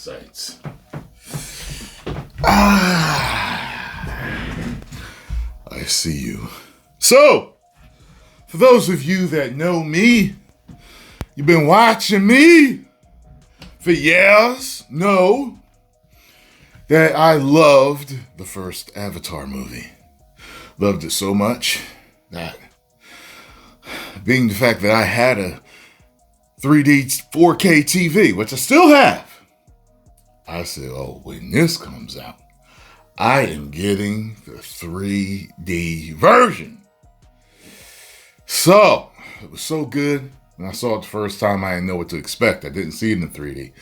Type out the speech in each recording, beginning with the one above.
sights. I see you. So, for those of you that know me, you've been watching me for years, know that I loved the first Avatar movie. Loved it so much that, being the fact that I had a 3D 4K TV, which I still have, I said, oh, when this comes out, I am getting the 3D version. So, it was so good. When I saw it the first time, I didn't know what to expect. I didn't see it in 3D.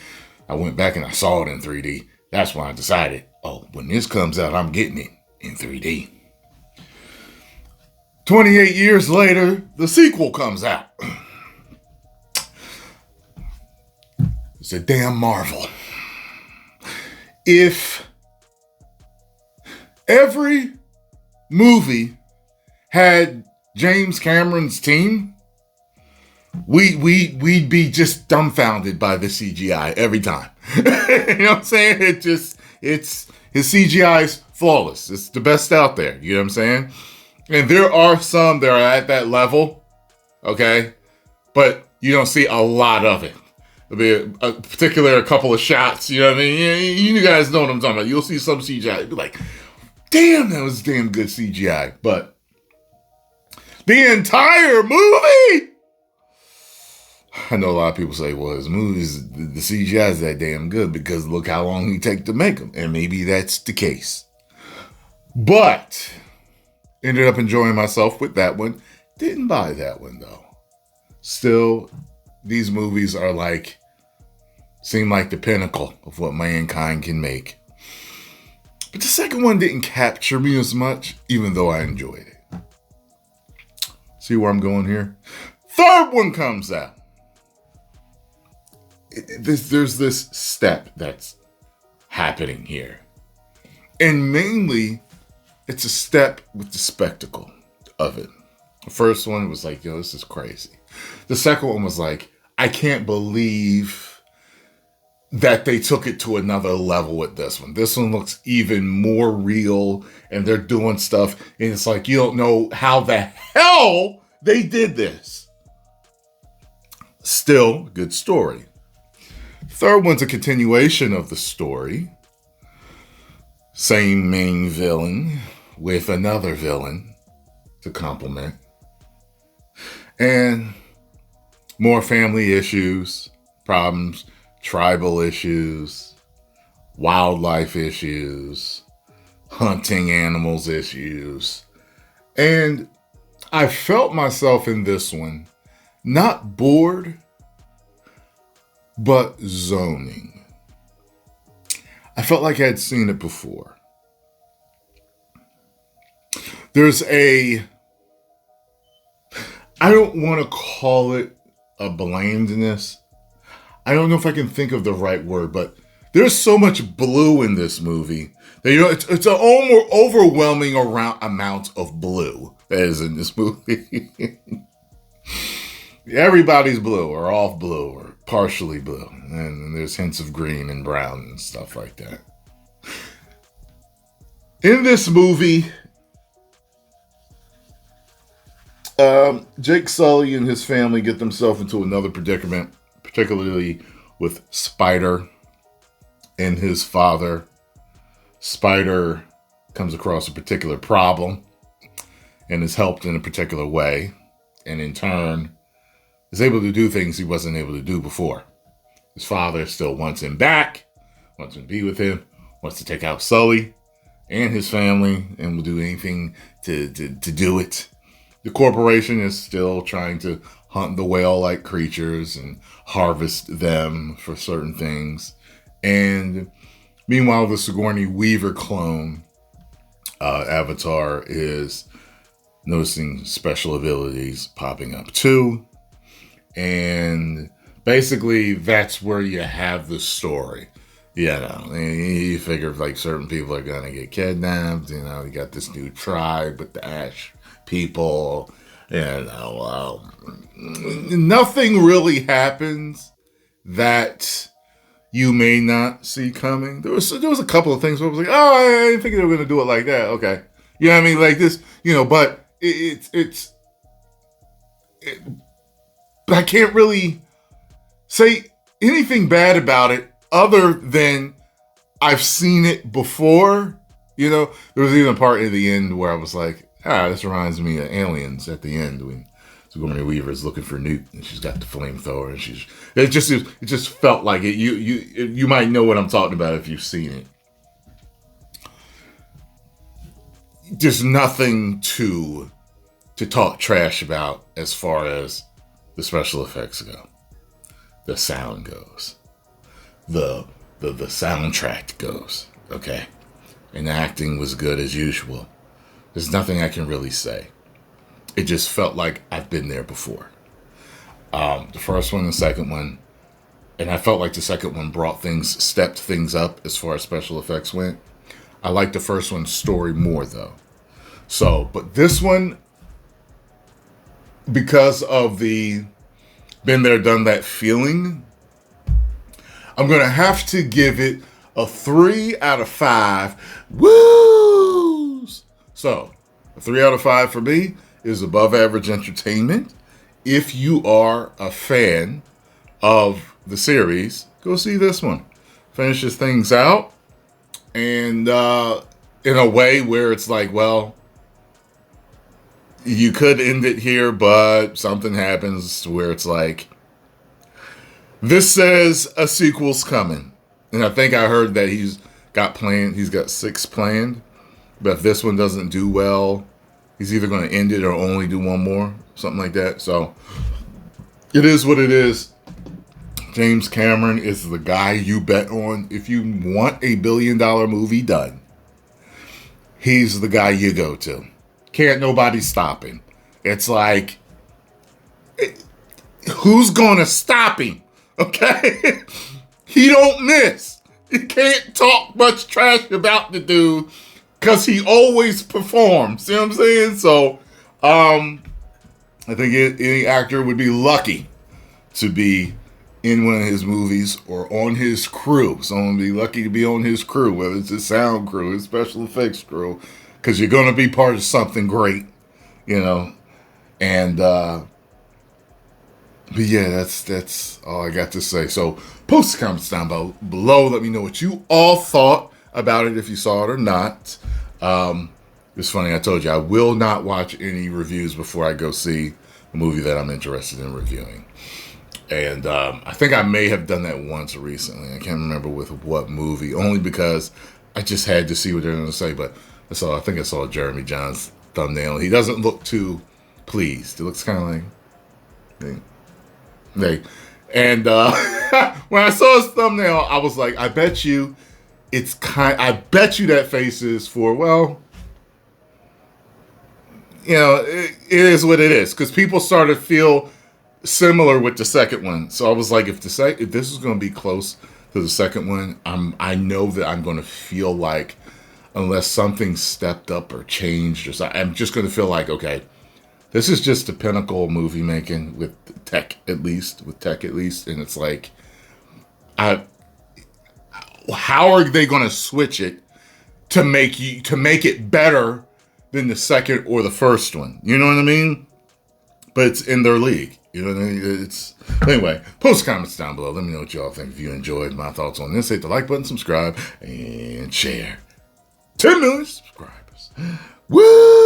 I went back and I saw it in 3D. That's when I decided, oh, when this comes out, I'm getting it in 3D. 28 years later, the sequel comes out. It's a damn marvel. If every movie had James Cameron's team, we'd be just dumbfounded by the CGI every time. You know what I'm saying? His CGI is flawless. It's the best out there. You know what I'm saying? And there are some that are at that level, okay? But you don't see a lot of it. There'll be a couple of shots, you know what I mean? You guys know what I'm talking about. You'll see some CGI. You'll be like, damn, that was damn good CGI. But the entire movie, I know a lot of people say, well, his movies, the CGI is that damn good because look how long he take to make them. And maybe that's the case. But ended up enjoying myself with that one. Didn't buy that one, though. Still, these movies are seem like the pinnacle of what mankind can make. But the second one didn't capture me as much, even though I enjoyed it. See where I'm going here? Third one comes out. There's this step that's happening here. And mainly, it's a step with the spectacle of it. The first one was like, yo, this is crazy. The second one was like, I can't believe that they took it to another level with this one. This one looks even more real, and they're doing stuff, and it's like, you don't know how the hell they did this. Still, good story. Third one's a continuation of the story. Same main villain with another villain to complement. And more family issues, problems, tribal issues, wildlife issues, hunting animals issues. And I felt myself in this one, not bored, but zoning. I felt like I had seen it before. I don't want to call it a blandness. I don't know if I can think of the right word, but there's so much blue in this movie that, it's an overwhelming amount of blue that is in this movie. Everybody's blue or off blue or partially blue. And there's hints of green and brown and stuff like that. In this movie, Jake Sully and his family get themselves into another predicament, particularly with Spider and his father. Spider comes across a particular problem and is helped in a particular way, and in turn is able to do things he wasn't able to do before. His father still wants him back, wants to be with him, wants to take out Sully and his family, and will do anything to do it. The corporation is still trying to hunt the whale-like creatures and harvest them for certain things. And meanwhile, the Sigourney Weaver clone, Avatar, is noticing special abilities popping up too. And basically, that's where you have the story. You know, you figure certain people are going to get kidnapped. You know, you got this new tribe with the Ash people. You know, nothing really happens that you may not see coming. There was a couple of things where I was like, oh, I didn't think they were going to do it like that. Okay. You know what I mean? Like this, but I can't really say anything bad about it other than I've seen it before. There was even a part in the end where I was like, this reminds me of Aliens at the end when Sigourney Weaver is looking for Newt and she's got the flamethrower and it just felt like it. You might know what I'm talking about if you've seen it. There's nothing to talk trash about as far as the special effects go. The sound goes. The soundtrack goes. Okay. And the acting was good as usual. There's nothing I can really say. It just felt like I've been there before. The first one, the second one, and I felt like the second one stepped things up as far as special effects went. I like the first one's story more though. So, but this one, because of the been there, done that feeling, I'm going to have to give it a 3 out of 5. Woos! So, a 3 out of 5 for me is above average entertainment. If you are a fan of the series, go see this one. Finishes things out. And in a way where it's like, well, you could end it here, but something happens where it's like, this says a sequel's coming. And I think I heard that he's got 6 planned. But if this one doesn't do well, he's either going to end it or only do one more. Something like that. So, it is what it is. James Cameron is the guy you bet on. If you want a $1 billion movie done, he's the guy you go to. Can't nobody stop him. It's like, who's going to stop him? Okay? He don't miss. You can't talk much trash about the dude because he always performs. See what I'm saying? So, I think any actor would be lucky to be in one of his movies or on his crew. Someone would be lucky to be on his crew, whether it's his sound crew, his special effects crew, because you're going to be part of something great, And, but yeah, that's all I got to say. So post the comments down below. Let me know what you all thought about it, if you saw it or not. It's funny, I told you, I will not watch any reviews before I go see a movie that I'm interested in reviewing. And I think I may have done that once recently. I can't remember with what movie, only because I just had to see what they're going to say. But I think I saw Jeremy John's thumbnail. He doesn't look too pleased. It looks kind of like... And when I saw his thumbnail, I was like, I bet you that face is for, well, it is what it is. Because people started to feel similar with the second one. So I was like, if this is going to be close to the second one, I know that I'm going to feel like, unless something stepped up or changed or something, I'm just going to feel like, okay, this is just the pinnacle of movie making with tech at least, and it's like, how are they going to switch it to make it better than the second or the first one? You know what I mean? But it's in their league. You know what I mean? Anyway, post comments down below. Let me know what y'all think. If you enjoyed my thoughts on this, hit the like button, subscribe, and share. 10 million subscribers. Woo!